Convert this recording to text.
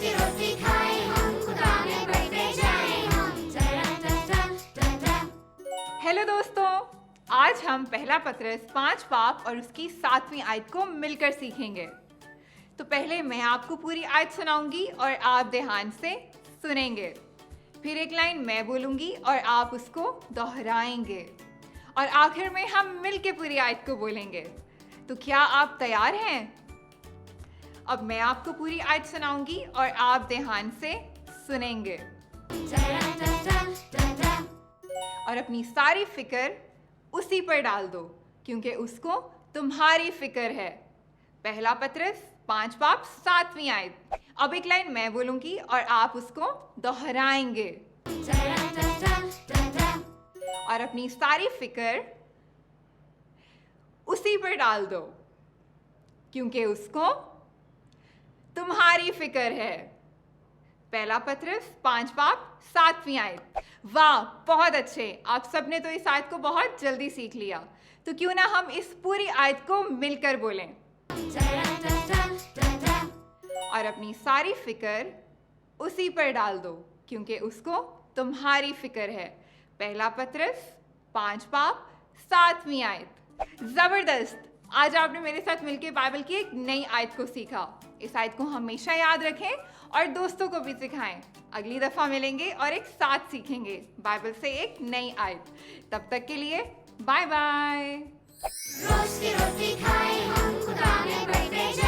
की रोटी खाए हम, खुदा में बढ़ते जाए हम। हेलो दोस्तों, आज हम पहला पत्रस 5 पाप और उसकी 7वीं आयत को मिलकर सीखेंगे। तो पहले मैं आपको पूरी आयत सुनाऊंगी और आप ध्यान से सुनेंगे। फिर एक लाइन मैं बोलूंगी और आप उसको दोहराएंगे और आखिर में हम मिलकर पूरी आयत को बोलेंगे। तो क्या आप तैयार हैं? अब मैं आपको पूरी आयत सुनाऊंगी और आप ध्यान से सुनेंगे और अपनी सारी फिक्र उसी पर डाल दो, क्योंकि उसको तुम्हारी फिक्र है। पहला पत्रस 5 पाप 7वीं आयत। अब एक लाइन मैं बोलूंगी और आप उसको दोहराएंगे और अपनी सारी फिक्र उसी पर डाल दो, क्योंकि उसको तुम्हारी फिक्र है। पहला पत्रस 5 पाप 7वीं आयत। वाह, बहुत अच्छे। आप सबने तो इस आयत को बहुत जल्दी सीख लिया। तो क्यों ना हम इस पूरी आयत को मिलकर बोलें और अपनी सारी फिक्र उसी पर डाल दो, क्योंकि उसको तुम्हारी फिक्र है। पहला पत्रस 5 पाप 7वीं आयत। जबरदस्त। आज आपने मेरे साथ मिलकर बाइबल की एक नई आयत को सीखा। इस आयत को हमेशा याद रखें और दोस्तों को भी सिखाएं। अगली दफा मिलेंगे और एक साथ सीखेंगे बाइबल से एक नई आयत। तब तक के लिए बाय बाय। रोज की रोटी खाए हम, खुदा में बढ़ते जाए।